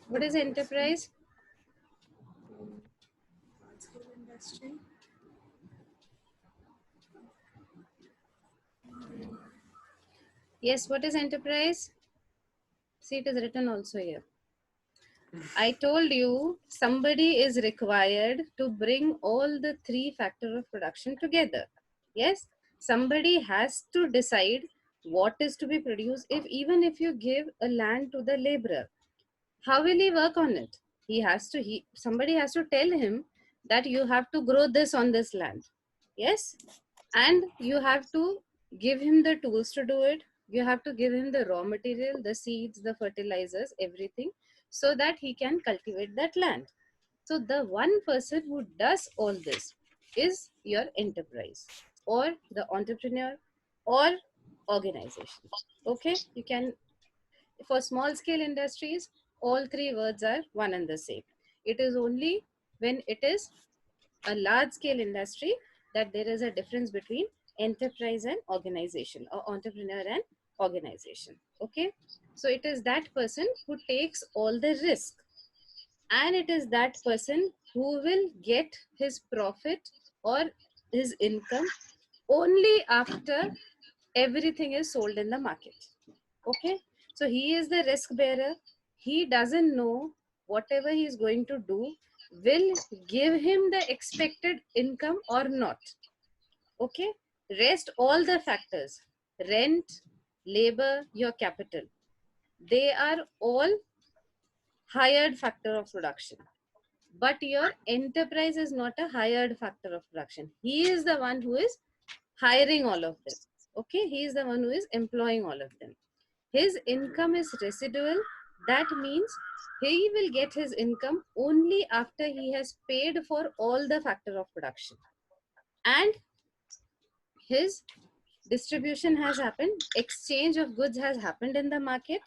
What is enterprise? Large-scale industry. Yes, what is enterprise? See, it is written also here. I told you somebody is required to bring all the three factors of production together. Yes, somebody has to decide what is to be produced. If even if you give a land to the laborer, how will he work on it? Somebody has to tell him that you have to grow this on this land. Yes, and you have to give him the tools to do it. You have to give him the raw material, the seeds, the fertilizers, everything, so that he can cultivate that land. So the one person who does all this is your enterprise or the entrepreneur or organization. Okay, you can, for small scale industries, all three words are one and the same. It is only when it is a large scale industry that there is a difference between enterprise and organization, or entrepreneur and organization. Okay, so it is that person who takes all the risk, and it is that person who will get his profit or his income only after everything is sold in the market. Okay, so he is the risk bearer. He doesn't know whatever he is going to do will give him the expected income or not. Okay, rest all the factors, rent, labor, your capital, they are all hired factor of production. But your enterprise is not a hired factor of production. He is the one who is hiring all of them. Okay, he is the one who is employing all of them. His income is residual. That means he will get his income only after he has paid for all the factor of production, and his distribution has happened, exchange of goods has happened in the market.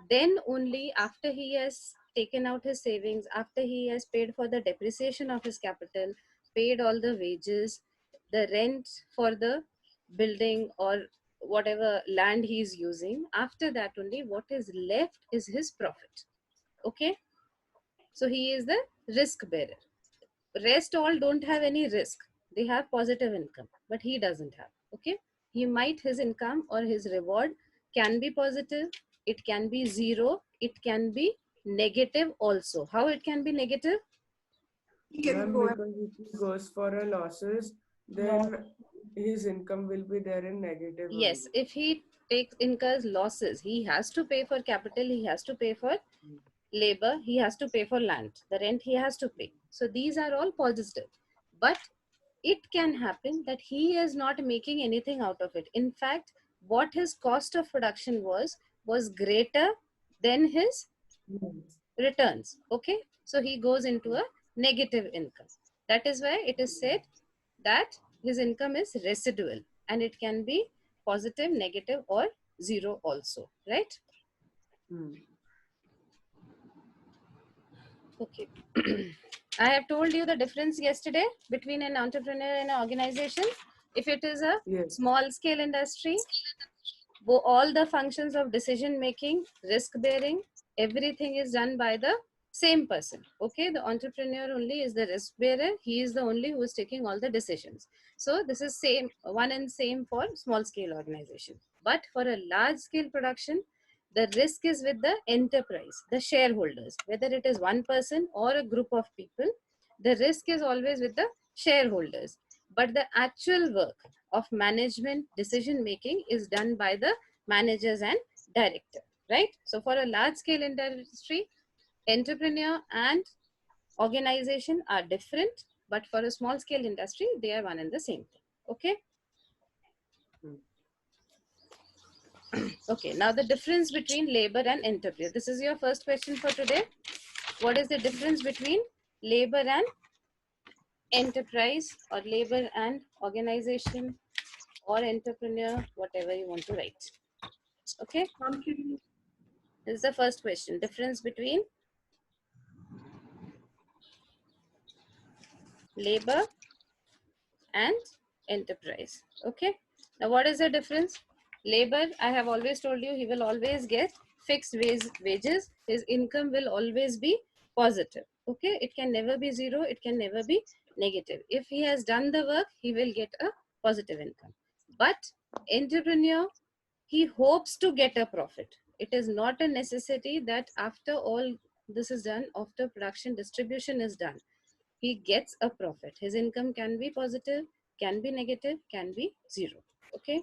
Then only after he has taken out his savings, after he has paid for the depreciation of his capital, paid all the wages, the rent for the building or whatever land he is using, after that only what is left is his profit. Okay, so he is the risk bearer. Rest all don't have any risk, they have positive income, but he doesn't have. Okay, he might, his income or his reward can be positive, it can be zero, it can be negative also. How it can be negative? He can Ma'am, go because if he goes for a losses, then his income will be there in negative Yes, only. if he takes incurs losses, he has to pay for capital, he has to pay for labor, he has to pay for land, the rent he has to pay. So these are all positive. But it can happen that he is not making anything out of it. In fact, what his cost of production was greater than his returns. Okay, so he goes into a negative income. That is why it is said that his income is residual, and it can be positive, negative, or zero also, right? Hmm. Okay. I have told you the difference yesterday between an entrepreneur and an organization. If it is a Yes. small scale industry, all the functions of decision making, risk bearing, everything is done by the same person. Okay, the entrepreneur only is the risk bearer, he is the only who is taking all the decisions. So this is same, one and same for small scale organization. But for a large scale production, the risk is with the enterprise, the shareholders, whether it is one person or a group of people, the risk is always with the shareholders. But the actual work of management decision making is done by the managers and director, right? So for a large scale industry, entrepreneur and organization are different, but for a small scale industry, they are one and the same thing. Okay. Hmm. Okay, now the difference between labor and enterprise. This is your first question for today. What is the difference between labor and enterprise, or labor and organization, or entrepreneur, whatever you want to write? Okay, on. this is the first question. Difference between labor and enterprise. Okay, now what is the difference? Labor, I have always told you, he will always get fixed wages, his income will always be positive. Okay, it can never be zero, it can never be negative. If he has done the work, he will get a positive income. But entrepreneur, he hopes to get a profit. It is not a necessity that after all this is done, after production distribution is done, he gets a profit. His income can be positive, can be negative, can be zero. Okay.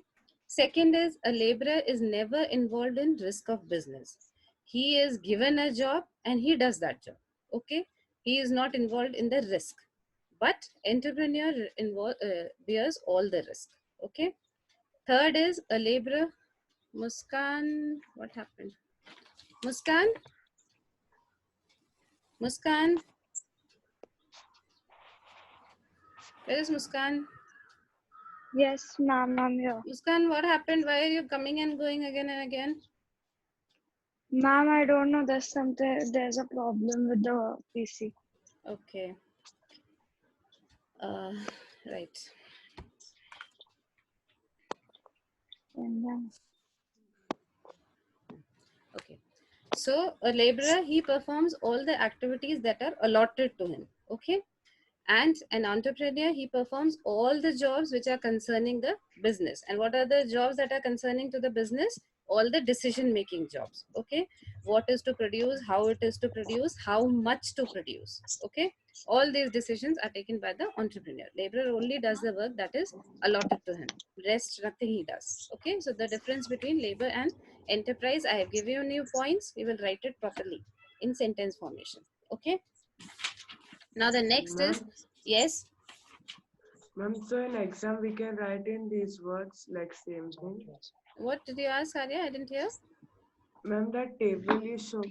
Second is, a laborer is never involved in risk of business. He is given a job and he does that job. Okay. He is not involved in the risk. But entrepreneur bears all the risk. Okay. Third is, a laborer. Muskan, what happened? Muskan? Muskan? Where is Muskan? Yes, ma'am, I'm here. Muskan, what happened? Why are you coming and going again and again? Ma'am, I don't know. There's a problem with the PC. Okay. Right. And then, Okay. So a laborer, he performs all the activities that are allotted to him. Okay. And an entrepreneur, he performs all the jobs which are concerning the business. And what are the jobs that are concerning to the business? All the decision making jobs. Okay. What is to produce, how it is to produce, how much to produce. Okay. All these decisions are taken by the entrepreneur. Laborer only does the work that is allotted to him. Rest, nothing he does. Okay. So the difference between labor and enterprise, I have given you points. We will write it properly in sentence formation. Okay. Now the next is, Ma'am, yes. ma'am, so in exam we can write in these words like same thing. What did you ask, Arya? I didn't hear. Ma'am, that table you showed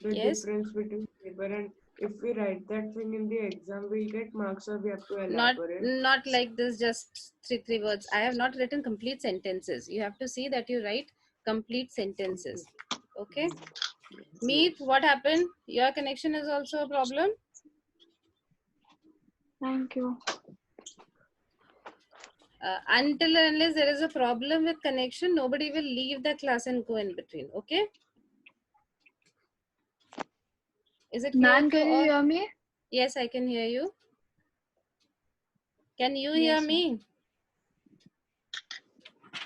the Yes. difference between labor and if we write that thing in the exam, we'll get marks or we have to Not elaborate. like this, just three words. I have not written complete sentences. You have to see that you write complete sentences. Okay. Meet, what happened? Your connection is also a problem. thank you. Until and unless there is a problem with connection, nobody will leave the class and go in between. Okay. Is it clear Ma'am, to can you all? hear me? Yes, I can hear you. Can you hear Yes, ma'am. me?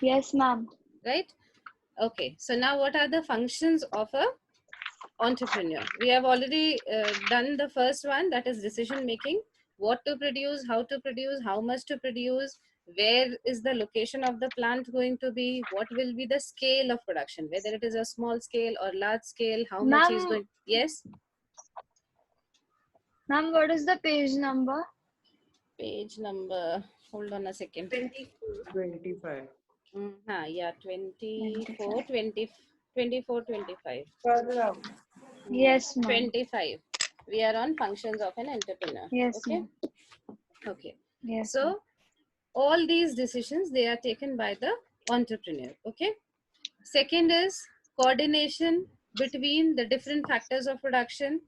Yes, ma'am. Right. Okay, so now what are the functions of a entrepreneur? We have already done the first one, that is decision making. What to produce, how much to produce, where is the location of the plant going to be, what will be the scale of production, whether it is a small scale or large scale, how much is Ma'am, going. Yes. ma'am, what is the page number? Page number, hold on a second. 25. Yeah, 24, 20, 24, 25. Yes, ma'am. 25. We are on functions of an entrepreneur. Yes, Okay. ma'am. Okay. Yes, So ma'am. all these decisions, they are taken by the entrepreneur. Okay. Second is coordination between the different factors of production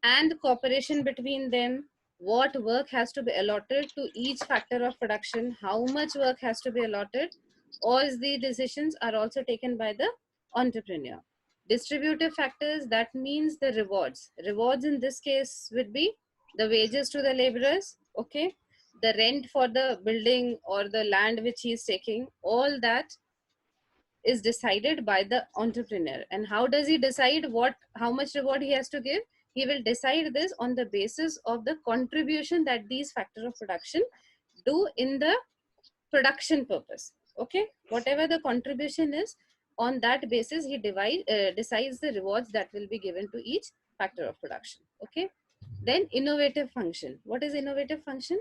and cooperation between them. What work has to be allotted to each factor of production, how much work has to be allotted. All the decisions are also taken by the entrepreneur. Distributive factors, that means the rewards. Rewards in this case would be the wages to the laborers, okay, the rent for the building or the land which he is taking. All that is decided by the entrepreneur. And how does he decide how much reward he has to give? He will decide this on the basis of the contribution that these factors of production do in the production purpose. Okay, whatever the contribution is, on that basis he decides the rewards that will be given to each factor of production. Okay. Then innovative function. What is innovative function?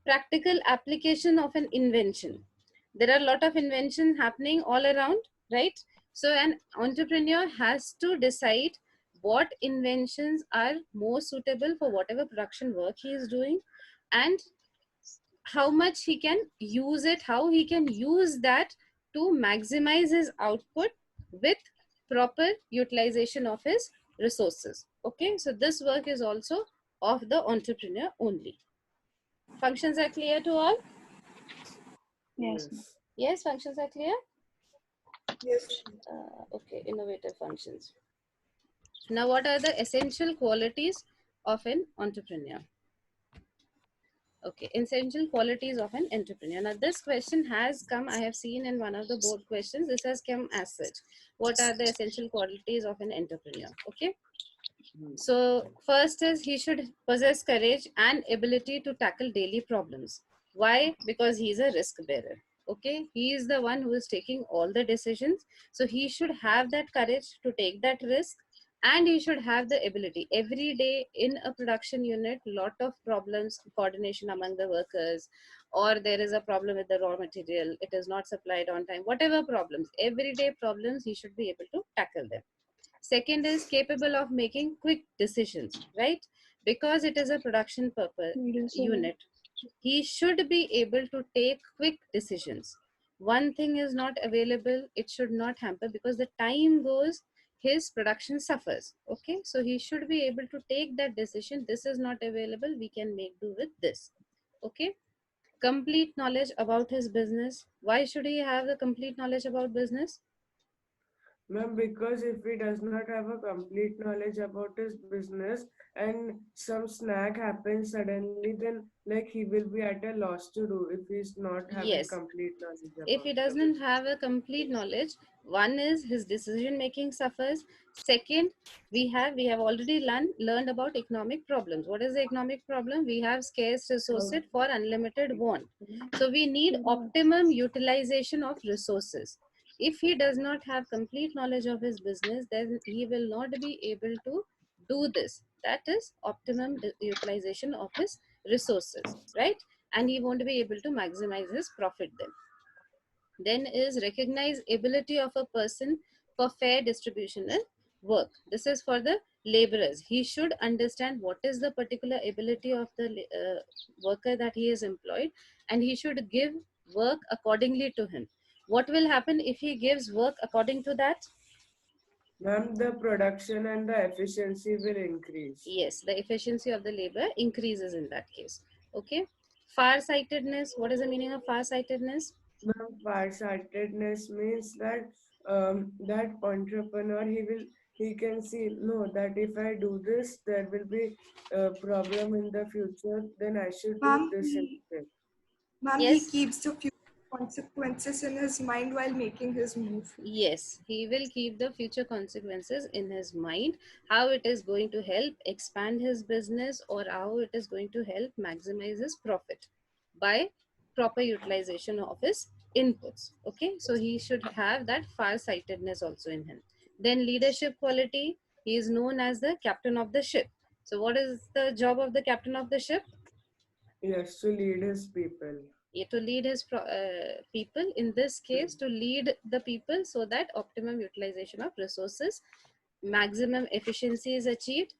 Practical application of an invention. There are a lot of invention happening all around, right? So an entrepreneur has to decide what inventions are more suitable for whatever production work he is doing, and how much he can use it, how he can use that to maximize his output with proper utilization of his resources. Okay, so this work is also of the entrepreneur only. Functions are clear to all? Yes, ma'am. Yes, functions are clear. Yes. Okay, innovative functions. Now, what are the essential qualities of an entrepreneur? Okay, essential qualities of an entrepreneur. Now, this question has come, I have seen in one of the board questions, this has come as such. What are the essential qualities of an entrepreneur? Okay. So, first is he should possess courage and ability to tackle daily problems. Why? Because he's a risk bearer. Okay, he is the one who is taking all the decisions. So, he should have that courage to take that risk, and he should have the ability. Every day in a production unit, lot of problems, coordination among the workers, or there is a problem with the raw material, it is not supplied on time, whatever problems, everyday problems, he should be able to tackle them. Second is capable of making quick decisions, right? Because it is a production purpose unit, he should be able to take quick decisions. One thing is not available, it should not hamper, because the time goes, his production suffers. Okay, so he should be able to take that decision. This is not available, we can make do with this. Okay, complete knowledge about his business. Why should he have the complete knowledge about business? Ma'am, because if he does not have a complete knowledge about his business and some snag happens suddenly, then like he will be at a loss to do if he's not having Yes, complete knowledge if about he the doesn't business. have a complete knowledge, one is his decision making suffers. Second, we have already learned about economic problems. What is the economic problem? We have scarce resources for unlimited want, so we need optimum utilization of resources. If he does not have complete knowledge of his business, then he will not be able to do this. That is optimum utilization of his resources, right? And he won't be able to maximize his profit then is recognize ability of a person for fair distribution in work. This is for the laborers. He should understand what is the particular ability of the worker that he is employed, and he should give work accordingly to him. What will happen if he gives work according to that? Ma'am, the production and the efficiency will increase. Yes, the efficiency of the labor increases in that case. Okay. Far-sightedness. What is the meaning of far-sightedness? Ma'am, farsightedness means that that entrepreneur he can see no that if I do this there will be a problem in the future, then I should do Ma'am, this he, instead. ma'am, he Yes. keeps the future consequences in his mind while making his move. Yes, he will keep the future consequences in his mind, how it is going to help expand his business or how it is going to help maximize his profit by proper utilization of his inputs. Okay, so he should have that far-sightedness also in him. Then leadership quality, he is known as the captain of the ship. So what is the job of the captain of the ship? Yes, to lead his people. To lead his people, in this case to lead the people so that optimum utilization of resources, maximum efficiency is achieved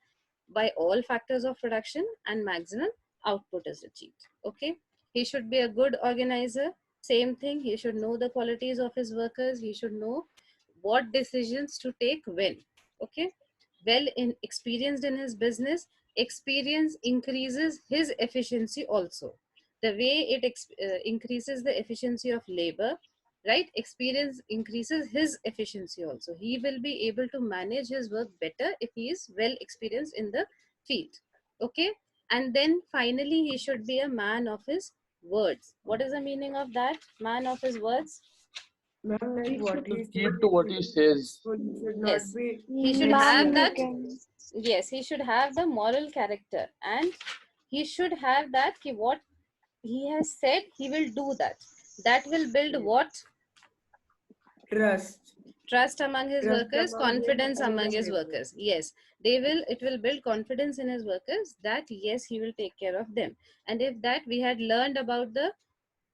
by all factors of production, and maximum output is achieved. Okay, he should be a good organizer. Same thing, he should know the qualities of his workers, he should know what decisions to take when. Okay, well in experienced in his business, experience increases his efficiency also. The way it increases the efficiency of labor, right? Experience increases his efficiency also. He will be able to manage his work better if he is well experienced in the field. Okay, and then finally he should be a man of his words. What is the meaning of that, man of his words? Ma'am, like what To he says keep to what is he says. useful. He should not Yes, be he should Ma'am, have you that. misleading. can. Yes, he should have the moral character, and he should have that what he has said he will do that. That will build what? Trust. Trust among his Trust workers, among him confidence and the among his neighbors. workers. Yes, it will build confidence in his workers that yes, he will take care of them. And if that we had learned about the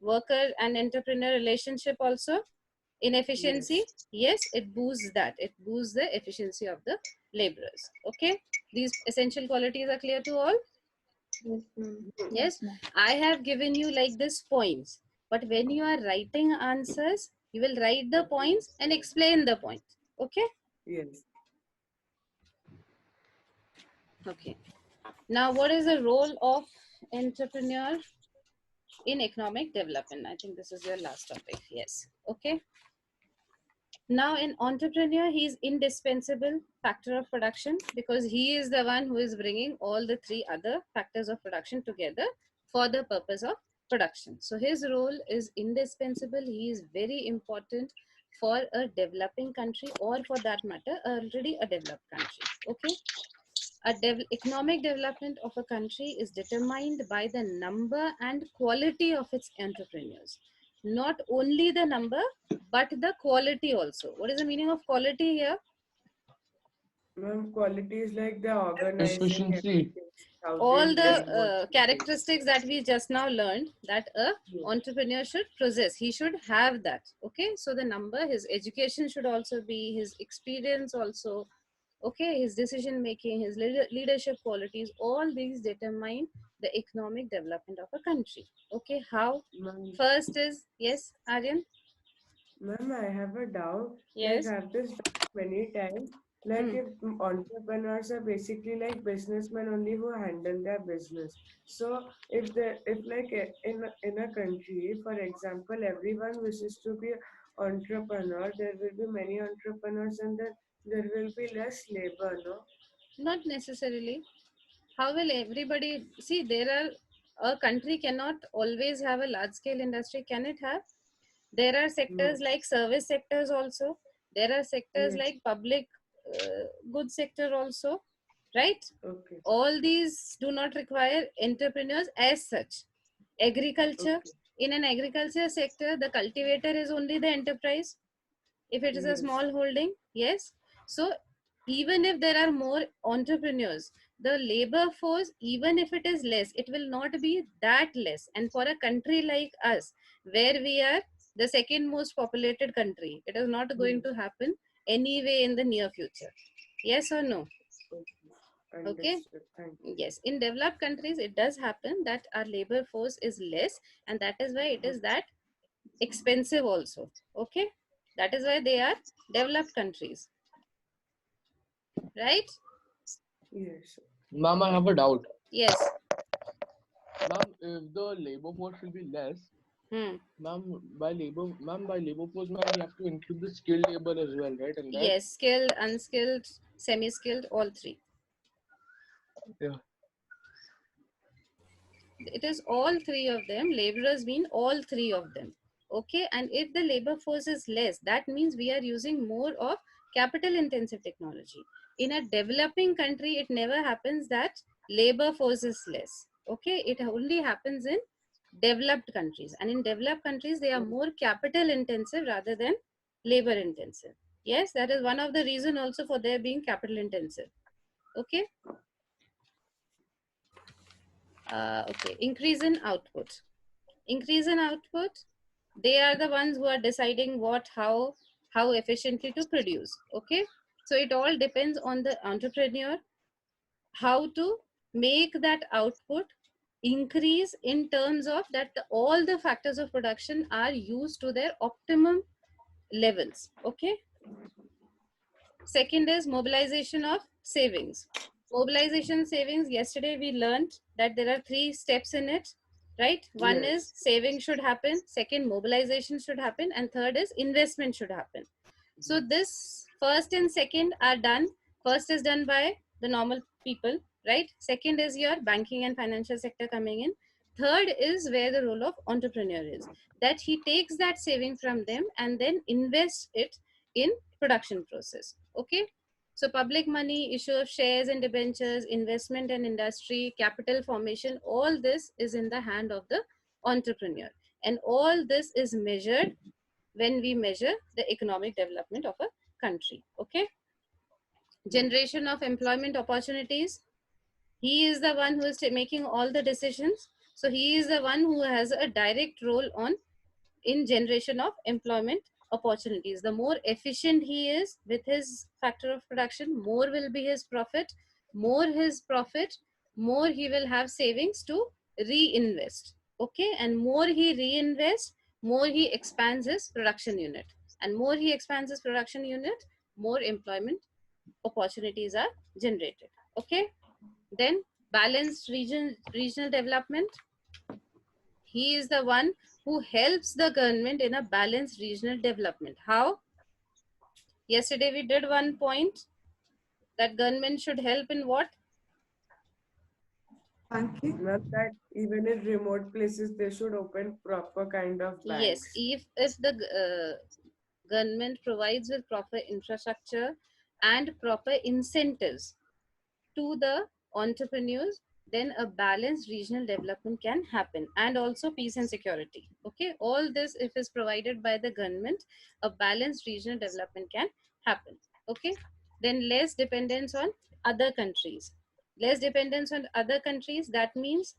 worker and entrepreneur relationship also in efficiency, yes, it boosts that. It boosts the efficiency of the laborers. Okay, these essential qualities are clear to all. Yes, I have given you like this points, but when you are writing answers, you will write the points and explain the point. Okay. Yes. Okay. Now, what is the role of entrepreneur in economic development? I think this is your last topic. Yes. Okay. Now, an entrepreneur, he is indispensable factor of production because he is the one who is bringing all the three other factors of production together for the purpose of production. So his role is indispensable. He is very important for a developing country, or for that matter, already a developed country. Okay. Economic development of a country is determined by the number and quality of its entrepreneurs. Not only the number, but the quality also. What is the meaning of quality here? Ma'am, quality is like the organizing Efficiency. everything, how All they'll the bring what they take. characteristics that we just now learned that a Yes. entrepreneur should possess. He should have that. Okay, so the number, his education should also be, his experience also. Okay, his decision making, his leadership qualities, all these determine the economic development of a country. Okay, how? Ma'am, First is, yes, Aryan? Ma'am, I have a doubt. Like, Yes. I've this doubt many times. Like, Hmm. if entrepreneurs are basically like businessmen only who handle their business. So, if like in a country, for example, everyone wishes to be entrepreneur, there will be many entrepreneurs, and then there will be less labor, no? Not necessarily. How will everybody see? There are, a country cannot always have a large scale industry, can it have? There are sectors No. like service sectors also. There are sectors Yes. like public good sector also, right? Okay. All these do not require entrepreneurs as such. Agriculture, Okay. in an agriculture sector, the cultivator is only the enterprise. If it is a Yes. small holding, yes. So even if there are more entrepreneurs, the labor force, even if it is less, it will not be that less. And for a country like us, where we are the second most populated country, it is not going Yes. to happen anyway in the near future. Yes or no? Okay. Okay. Understood. Thank you. Yes, in developed countries it does happen that our labor force is less, and that is why it is that expensive also. Okay, that is why they are developed countries, right? Yes. Ma'am, I have a doubt. Yes. Ma'am, if the labor force will be less, Hmm. ma'am, by labor force, ma'am, we have to include the skilled labor as well, right? In that? Yes, skilled, unskilled, semi-skilled, all three. Yeah. It is all three of them. Laborers mean all three of them. Okay, and if the labor force is less, that means we are using more of capital intensive technology. In a developing country, it never happens that labor force is less. Okay, it only happens in developed countries, and in developed countries they are more capital intensive rather than labor intensive. Yes, that is one of the reason also for their being capital intensive. Okay. Okay, increase in output. Increase in output, they are the ones who are deciding what, how efficiently to produce. Okay, so it all depends on the entrepreneur how to make that output increase in terms of that all the factors of production are used to their optimum levels. Okay, second is mobilization of savings. Mobilization savings, yesterday we learned that there are three steps in it, right? One is Yes. saving should happen, second mobilization should happen, and third is investment should happen. So this first and second are done. First is done by the normal people, right? Second is your banking and financial sector coming in. Third is where the role of entrepreneur is, that he takes that saving from them and then invests it in production process. Okay, so public money, issue of shares and debentures, investment and industry, capital formation, all this is in the hand of the entrepreneur, and all this is measured when we measure the economic development of a country. Okay, generation of employment opportunities, he is the one who is making all the decisions, so he is the one who has a direct role on in generation of employment opportunities. The more efficient he is with his factor of production, more will be his profit. More his profit, more he will have savings to reinvest. Okay, and more he reinvests, more he expands his production unit. And more he expands his production unit, more employment opportunities are generated. Okay, then balanced regional development, he is the one who helps the government in a balanced regional development. How? Yesterday we did one point that government should help in what? Banking. Ma'am, that even in remote places, they should open proper kind of Yes, banks. if the government provides with proper infrastructure and proper incentives to the entrepreneurs, then a balanced regional development can happen, and also peace and security. Okay, all this, if is provided by the government, a balanced regional development can happen. Okay, then less dependence on other countries. Less dependence on other countries, that means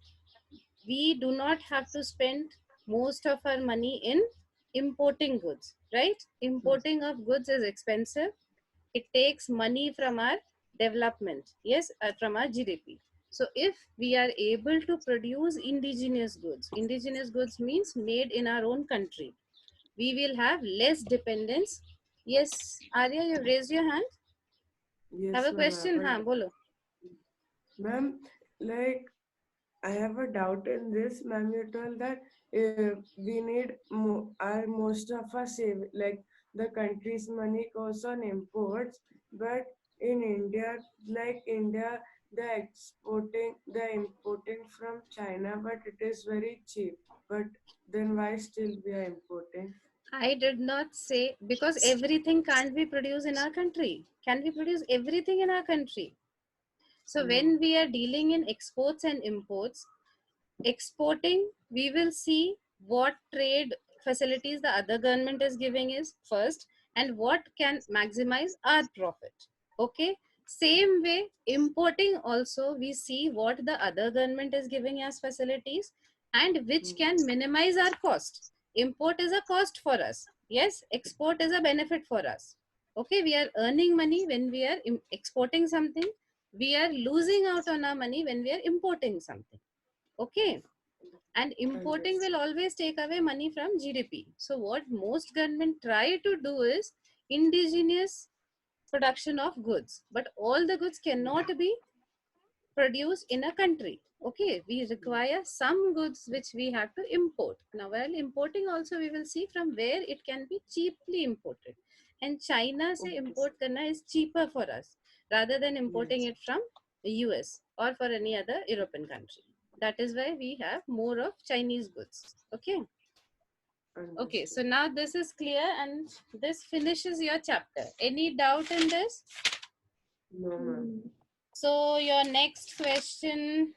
we do not have to spend most of our money in importing goods, right? Importing of goods is expensive. It takes money from our development, yes, from our GDP. So if we are able to produce indigenous goods means made in our own country, we will have less dependence. Yes, Arya, you raised your hand. Have Yes, a ma'am. question? Haan, bolo. Ma'am, like I have a doubt in this, ma'am. You told that we need our most of our save, like the country's money goes on imports, but in India, like India, they're importing from China, but it is very cheap. But then why still we are importing? I did not say, because everything can't be produced in our country. Can we produce everything in our country? So No. when we are dealing in exports and imports, exporting, we will see what trade facilities the other government is giving is first, and what can maximize our profit. Okay, same way importing also, we see what the other government is giving as facilities and which can minimize our cost. Import is a cost for us, yes, export is a benefit for us. Okay, we are earning money when we are exporting something, we are losing out on our money when we are importing something. Okay, and importing will always take away money from GDP. So what most government try to do is indigenous production of goods, but all the goods cannot be produced in a country. Okay, we require some goods which we have to import. Now while importing also, we will see from where it can be cheaply imported, and China say import karna is cheaper for us rather than importing it from US or for any other European country. That is why we have more of Chinese goods. Okay, okay, so now this is clear and this finishes your chapter. Any doubt in this? No, ma'am. So your next question,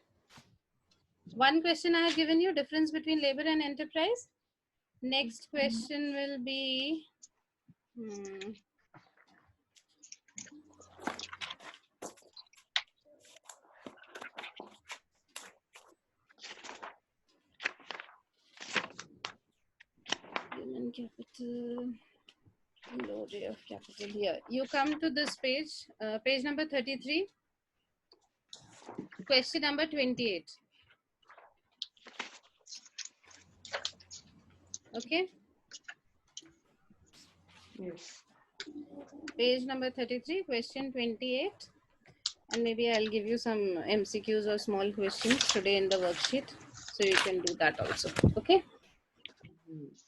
one question I have given you, difference between labor and enterprise. Next question will be, human capital, low rate of capital. Here, you come to this page, page number 33, question number 28. Okay, Yes. page number 33, question 28. And maybe I'll give you some MCQs or small questions today in the worksheet, so you can do that also. Okay,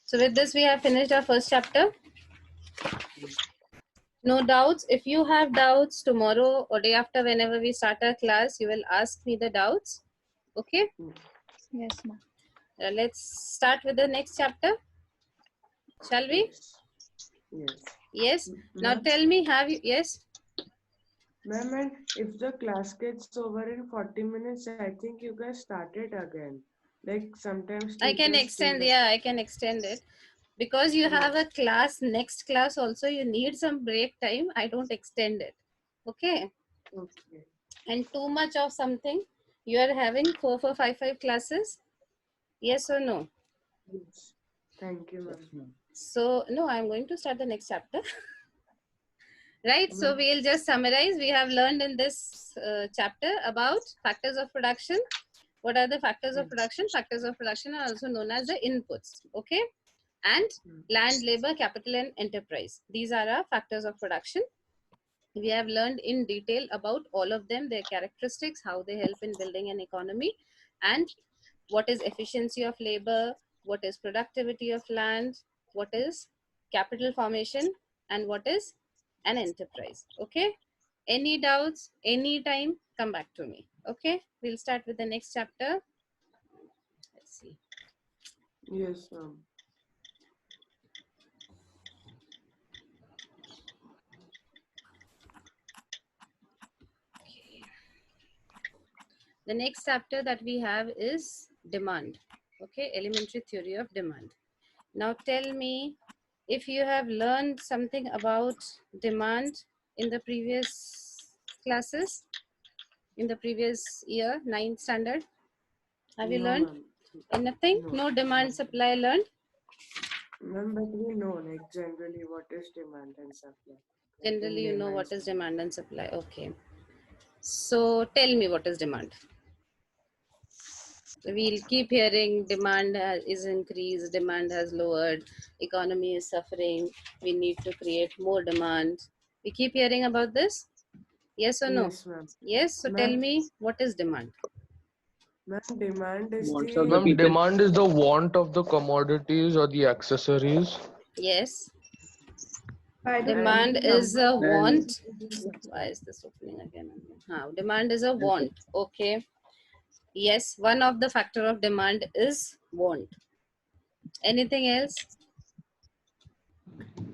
so with this we have finished our first chapter. No doubts. If you have doubts tomorrow or day after, whenever we start our class, you will ask me the doubts. Okay, Yes, ma'am. let's start with the next chapter, shall we? Yes. Yes, now tell me, have you, yes, Ma'am, and if the class gets over in 40 minutes, I think you guys start it again. Like sometimes I can teachers do extend, that. yeah, I can extend it. Because you have a class, next class also, you need some break time. I don't extend it. Okay. Okay. And too much of something, you are having 4, 4, 5, 5 classes. Yes or no? Yes. Thank you, ma'am. So, no, I'm going to start the next chapter. Right. So, we'll just summarize. We have learned in this chapter about factors of production. What are the factors of production? Factors of production are also known as the inputs. Okay. And land, labor, capital, and enterprise. These are our factors of production. We have learned in detail about all of them, their characteristics, how they help in building an economy, and what is efficiency of labor, what is productivity of land, what is capital formation, and what is and enterprise. Okay, any doubts, anytime, come back to me. Okay, we'll start with the next chapter. Let's see. Yes, ma'am. The next chapter that we have is demand. Okay, elementary theory of demand. Now tell me if you have learned something about demand in the previous classes, in the previous year, 9th standard. Have you No, learned ma'am. anything? No. No demand supply learned? Ma'am, but we know like generally what is demand and supply. Like in Generally, you know what layman's is term. demand and supply. Okay. So tell me what is demand. We'll keep hearing demand is increased, demand has lowered, economy is suffering, we need to create more demand. We keep hearing about this? Yes or no? Yes, ma'am. Yes. So tell Ma'am, me what is demand. ma'am, demand is Wants of the the Ma'am, people. demand is the want of the commodities or the accessories. Yes. By the Demand and is a supply And want. Why is this opening again? Demand is a want. Okay. Yes. One of the factor of demand is want. Anything else?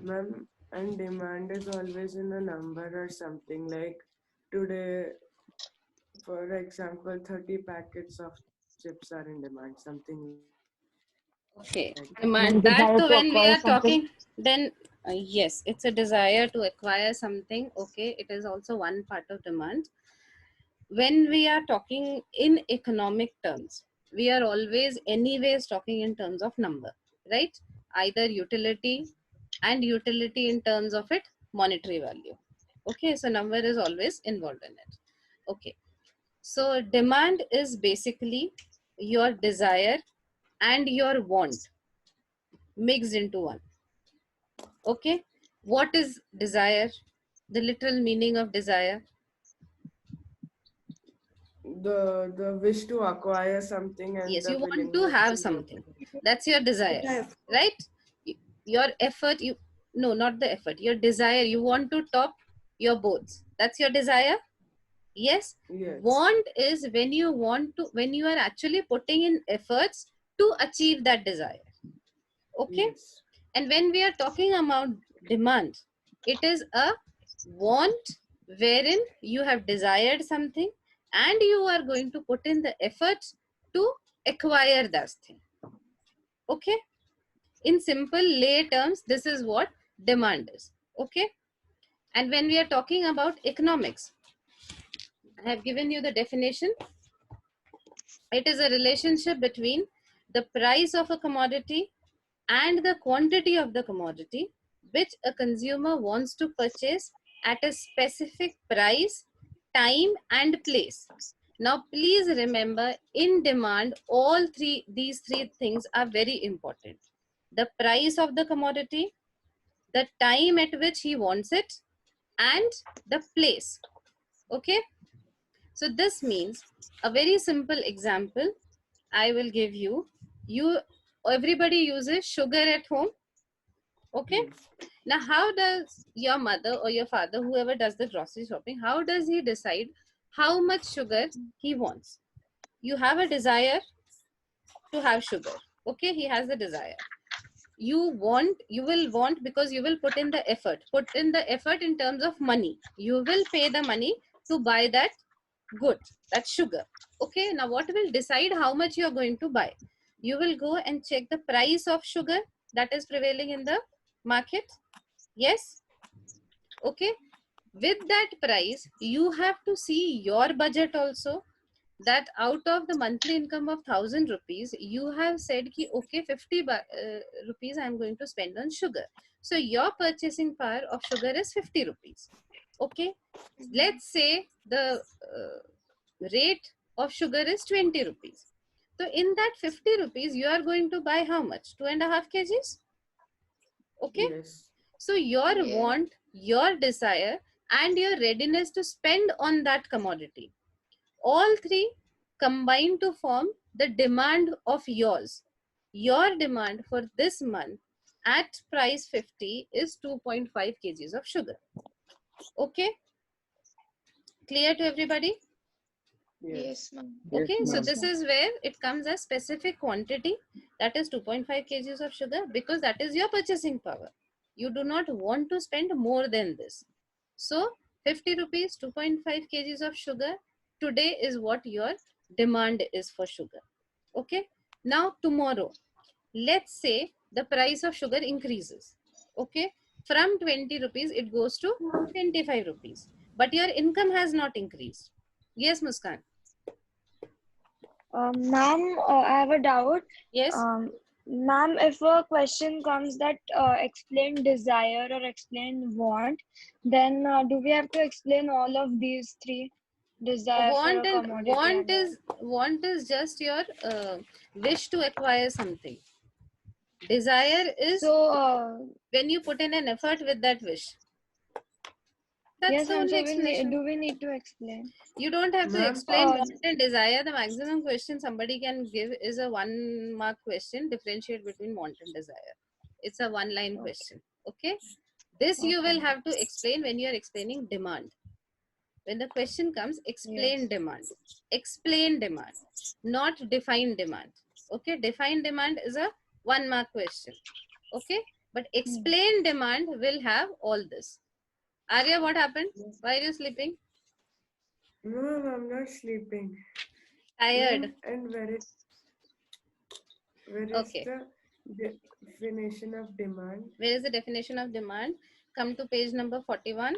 ma'am, and demand is always in a number or something like today, for example, 30 packets of chips are in demand, something Okay. like that. Demand. That when we are talking, then yes, it's a desire to acquire something. Okay. It is also one part of demand. When we are talking in economic terms, we are always anyways talking in terms of number, right? Either utility and utility in terms of it monetary value. Okay, so number is always involved in it. Okay, so demand is basically your desire and your want mixed into one. Okay, what is desire? The literal meaning of desire? The wish to acquire something and Yes, the you want to willingness to have work. something. That's your desire, effort. right? Your effort, no, not the effort, your desire, you want to top your boards. That's your desire. Yes. Yes. Want is when you want to, when you are actually putting in efforts to achieve that desire. Okay. Yes. And when we are talking about demand, it is a want wherein you have desired something and you are going to put in the efforts to acquire that thing. Okay. In simple lay terms, this is what demand is. Okay. And when we are talking about economics, I have given you the definition. It is a relationship between the price of a commodity and the quantity of the commodity which a consumer wants to purchase at a specific price, time, and place. Now, please remember, in demand, these three things are very important. The price of the commodity, the time at which he wants it, and the place. Okay. So this means a very simple example I will give you. Everybody uses sugar at home. Okay. Yes. Now, how does your mother or your father, whoever does the grocery shopping, how does he decide how much sugar he wants? You have a desire to have sugar. Okay, he has the desire. You will want because you will put in the effort. Put in the effort in terms of money. You will pay the money to buy that good, that sugar. Okay, now what will decide how much you are going to buy? You will go and check the price of sugar that is prevailing in the market. Yes. Okay, with that price you have to see your budget also, that out of the monthly income of 1000 rupees you have said ki, okay, 50 rupees I am going to spend on sugar. So your purchasing power of sugar is 50 rupees. Okay, let's say the rate of sugar is 20 rupees. So in that 50 rupees you are going to buy how much? 2.5 kgs. Okay. Yes. So your want, your desire, and your readiness to spend on that commodity, all three combine to form the demand of yours. Your demand for this month at price 50 is 2.5 kgs of sugar. Okay, clear to everybody? Yes. ma'am. Okay, Yes, so ma'am. this is where it comes as specific quantity, that is 2.5 kgs of sugar, because that is your purchasing power. You do not want to spend more than this. So 50 rupees, 2.5 kgs of sugar today is what your demand is for sugar. Okay, now tomorrow, let's say the price of sugar increases. Okay, from 20 rupees it goes to 25 rupees, but your income has not increased. Yes, Muskan? Ma'am, I have a doubt. Yes. Ma'am, if a question comes that explain desire or explain want, then do we have to explain all of these three? Desire for a commodity and all. Want is just your wish to acquire something. Desire is So, when you put in an effort with that wish. That's yes, the ma'am. only So explanation. do we need to explain? You don't have to Ma'am, explain Uh, want and desire. The maximum question somebody can give is a 1 mark question. Differentiate between want and desire. It's a 1-line okay. question. Okay. This you will Okay. have to explain when you are explaining demand. When the question comes, explain Yes. demand. Explain demand, not define demand. Okay, define demand is a 1-mark question. Okay, but explain demand will have all this. Arya, what happened? yes. Why are you sleeping? No, ma'am, I'm not sleeping. Tired. Ma'am, and where is Okay, the definition of demand? where is the definition of demand? Come to page number 41.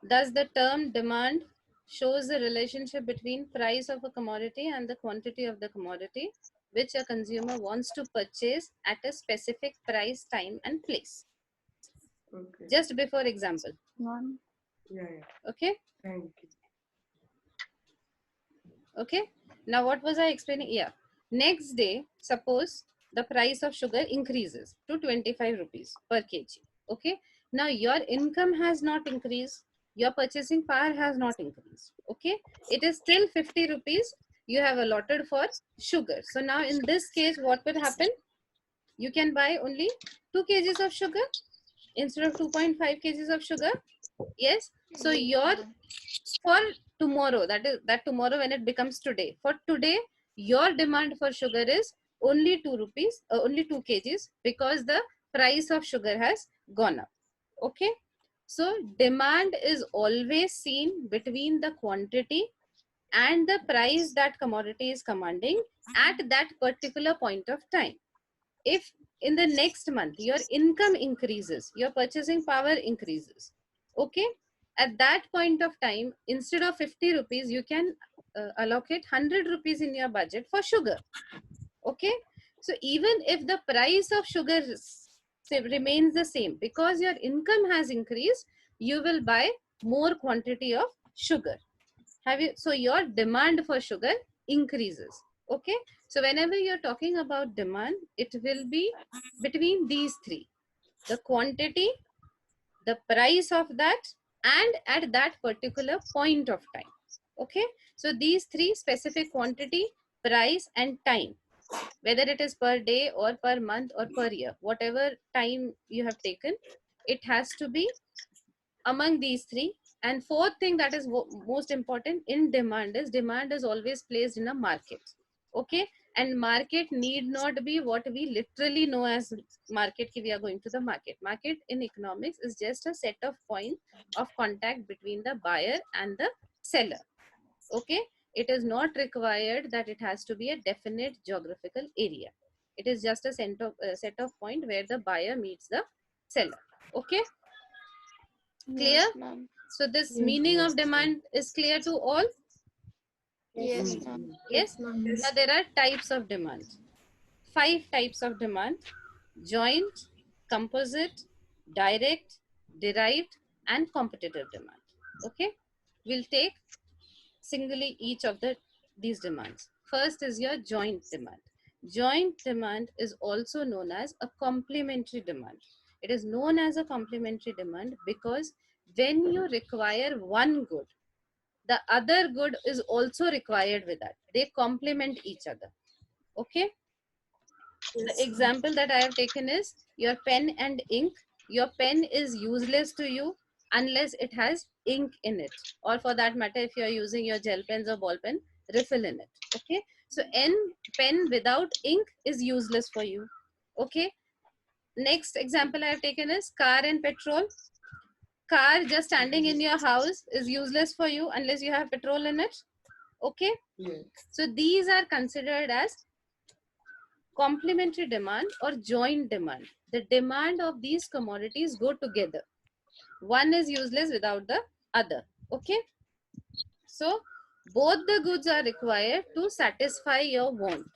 Thus, the term demand shows the relationship between price of a commodity and the quantity of the commodity which a consumer wants to purchase at a specific price, time, and place. Okay. Just before example. Ma'am. Yeah. Okay. Thank you. Okay. Now, what was I explaining? Yeah. Next day, suppose the price of sugar increases to 25 rupees per kg. Okay. Now, your income has not increased. Your purchasing power has not increased. Okay. It is still 50 rupees you have allotted for sugar. So, now in this case, what will happen? You can buy only 2 kgs of sugar instead of 2.5 kgs of sugar. Yes. So, your for tomorrow, that tomorrow when it becomes today, for today your demand for sugar is only 2 rupees, only 2 kgs, because the price of sugar has gone up. Okay, so demand is always seen between the quantity and the price that commodity is commanding at that particular point of time. If in the next month your income increases, your purchasing power increases, okay, at that point of time, instead of 50 rupees, you can allocate 100 rupees in your budget for sugar. Okay, so even if the price of sugar remains the same, because your income has increased, you will buy more quantity of sugar. Have you? So your demand for sugar increases. Okay, so whenever you're talking about demand, it will be between these three: the quantity, the price of that, and at that particular point of time. Okay, so these three: specific quantity, price, and time, whether it is per day or per month or per year, whatever time you have taken, it has to be among these three. And fourth thing that is most important in demand is always placed in a market. Okay, and market need not be what we literally know as market, ki we are going to the market. Market in economics is just a set of points of contact between the buyer and the seller. Okay, it is not required that it has to be a definite geographical area. It is just a set of point where the buyer meets the seller. Okay, clear? Yes, ma'am. So this Yes. meaning Yes, of demand is clear to all? Yes, yes. ma'am. Yes. Now there are types of demand. 5 types of demand: joint, composite, direct, derived, and competitive demand. Okay, we'll take singly each of these demands. First is your joint demand. Joint demand is also known as a complementary demand. It is known as a complementary demand because when you require one good, the other good is also required with that. They complement each other. Okay. The example that I have taken is your pen and ink your pen is useless to you unless it has ink in it, or for that matter, if you are using your gel pens or ball pen, refill in it. Okay, so pen without ink is useless for you. Okay, next example I have taken is car and petrol. Car just standing in your house is useless for you unless you have petrol in it. Okay, Yes. so these are considered as complementary demand or joint demand. The demand of these commodities go together. One is useless without the other. Okay, so both the goods are required to satisfy your want.